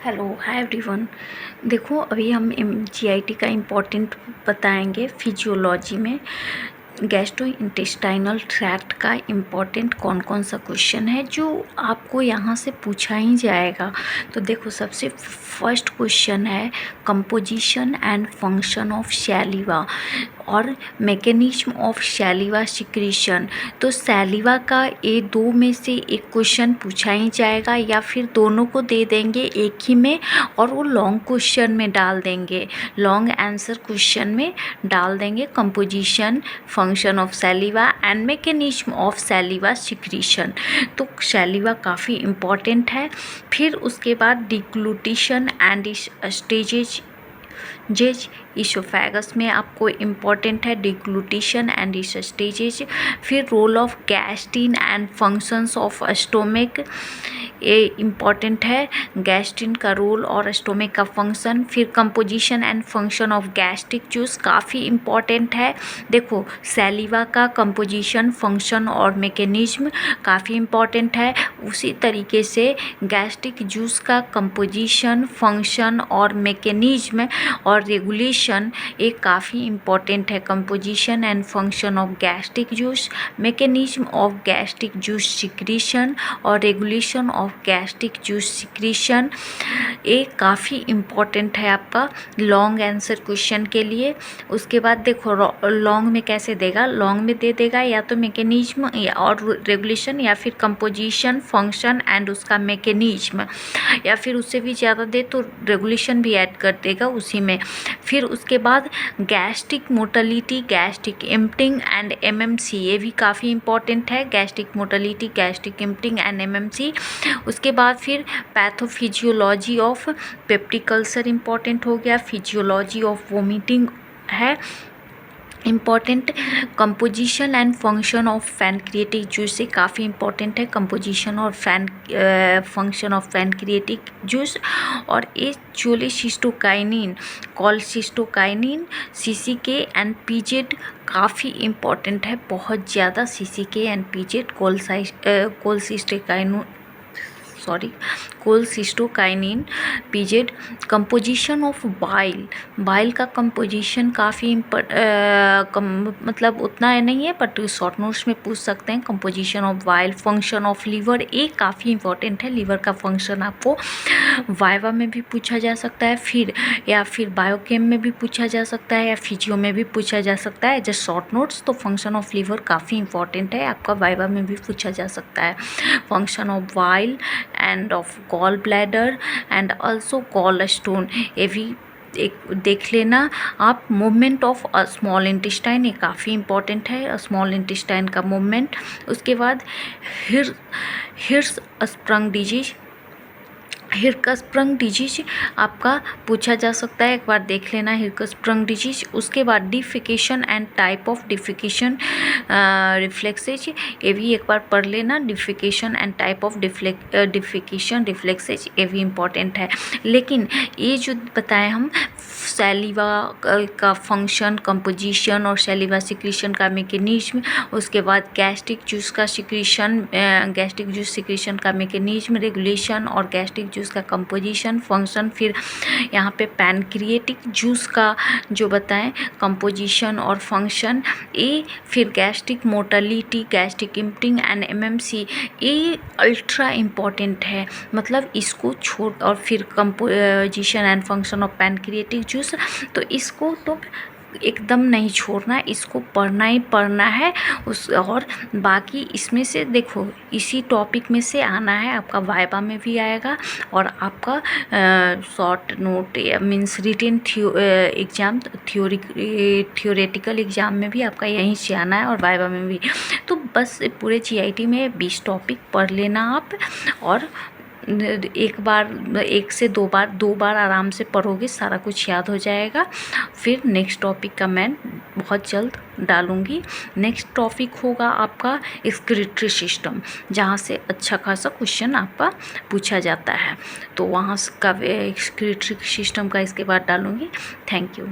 Hello hi everyone. देखो अभी हम जीआईटी का इम्पोर्टेंट बताएंगे। फिजियोलॉजी में गैस्ट्रो इंटेस्टाइनल ट्रैक्ट का इम्पोर्टेंट कौन कौन सा क्वेश्चन है जो आपको यहाँ से पूछा ही जाएगा। तो देखो सबसे फर्स्ट क्वेश्चन है कंपोजिशन एंड फंक्शन ऑफ सैलिवा और मैकेनिज्म ऑफ सैलिवा सिक्रीशन। तो सैलिवा का ये दो में से एक क्वेश्चन पूछा ही जाएगा या फिर दोनों को दे देंगे एक ही में और वो लॉन्ग क्वेश्चन में डाल देंगे, लॉन्ग आंसर क्वेश्चन में डाल देंगे composition function of saliva and mechanism of saliva secretion. तो सैलिवा काफ़ी इम्पॉर्टेंट है। फिर उसके बाद डिग्लूटिशन एंड स्टेजेज जेज इसोफेगस में आपको इम्पॉर्टेंट है डिग्लूटिशन एंड इस स्टेजेज। फिर role of gastrin and functions of stomach, ये इम्पॉर्टेंट है गैस्ट्रिन का रोल और स्टोमिक का फंक्शन। फिर composition and function of gastric juice काफ़ी इम्पॉर्टेंट है। देखो सैलिवा का कंपोजिशन फंक्शन और मैकेनिज्म काफ़ी इम्पॉर्टेंट है। उसी तरीके से गैस्ट्रिक जूस का कंपोजिशन फंक्शन और मैकेनिज्म और रेगुलेशन एक काफ़ी इम्पॉर्टेंट है। Composition and function of gastric juice, mechanism of gastric juice secretion और regulation of gastric juice secretion एक काफ़ी इम्पॉर्टेंट है आपका लॉन्ग आंसर क्वेश्चन के लिए। उसके बाद देखो लॉन्ग में कैसे देगा, लॉन्ग में दे देगा या तो मैकेनिज्म और रेगुलेशन या फिर कंपोजिशन फंक्शन एंड उसका मैकेनिज्म, या फिर उससे भी ज़्यादा दे तो रेगुलेशन भी ऐड कर देगा उसी में। फिर उसके बाद gastric motility, gastric emptying and MMC, ये भी काफ़ी इंपॉर्टेंट है। Gastric motility, gastric emptying and MMC. उसके बाद फिर pathophysiology of peptic ulcer important हो गया। फिजियोलॉजी ऑफ वोमिटिंग है important. Composition and function of pancreatic juice से काफ़ी इम्पॉर्टेंट है कंपोजिशन और फंक्शन ऑफ पैनक्रिएटिक जूस। और ये cholecystokinin, cholecystokinin, CCK and PZ काफ़ी इम्पॉर्टेंट है बहुत ज़्यादा। CCK and PZ, cholecystokinin, PZ. Composition of bile, bile का कंपोजिशन काफ़ी मतलब उतना नहीं है बट शॉर्ट नोट्स में पूछ सकते हैं। Composition of bile, function of liver, एक काफ़ी इंपॉर्टेंट है। लीवर का फंक्शन आपको वाइवा में भी पूछा जा सकता है, फिर या फिर बायोकेम में भी पूछा जा सकता है या फिजियो में भी पूछा जा सकता है। Just short notes. तो फंक्शन ऑफ लीवर काफ़ी इंपॉर्टेंट है, आपका वाइवा में भी पूछा जा सकता है। Function of bile and of gall bladder and also gall stone, ये भी एक देख लेना आप। मूवमेंट ऑफ स्मॉल इंटेस्टाइन, ये काफ़ी इंपॉर्टेंट है स्मॉल इंटेस्टाइन का मूवमेंट। उसके बाद हिर्स स्प्रंग डिजीज, हिरकस्प्रंग डिजीज आपका पूछा जा सकता है, एक बार देख लेना हिरकस्प्रंग डिजीज। उसके बाद defecation and type of defecation reflexes, ये भी एक बार पढ़ लेना। Defecation and type of defecation reflexes, ये भी इम्पॉर्टेंट है। लेकिन ये जो बताएं हम सैलिवा का फंक्शन, कंपोजिशन और सैलिवा सिक्रीशन का मैकेनिज्म, उसके बाद गैस्ट्रिक जूस का सिक्रीशन, गैस्ट्रिक जूस सिक्रीशन का मैकेनिज्म, रेगुलेशन और गैस्ट्रिक जूस का कंपोजिशन फंक्शन। फिर यहाँ पे पैनक्रिएटिक जूस का जो बताएं कंपोजिशन और फंक्शन, ये फिर gastric motility, gastric emptying and MMC, ये अल्ट्रा इम्पॉर्टेंट है। मतलब इसको छोड़, और फिर composition and function of pancreatic juice, तो इसको तो एकदम नहीं छोड़ना, इसको पढ़ना ही पढ़ना है। और बाकी इसमें से देखो इसी टॉपिक में से आना है, आपका वाइवा में भी आएगा और आपका short note means written exam, theoretical exam में भी आपका यहीं से आना है और वाइवा में भी। तो बस पूरे जीआईटी में 20 टॉपिक पढ़ लेना आप, और एक से दो बार आराम से पढ़ोगे सारा कुछ याद हो जाएगा। फिर नेक्स्ट टॉपिक का मैं बहुत जल्द डालूँगी। नेक्स्ट टॉपिक होगा आपका एक्सक्रीटरी सिस्टम, जहाँ से अच्छा खासा क्वेश्चन आपका पूछा जाता है। तो वहाँ का एक्सक्रीटरी सिस्टम का इसके बाद डालूँगी। Thank you.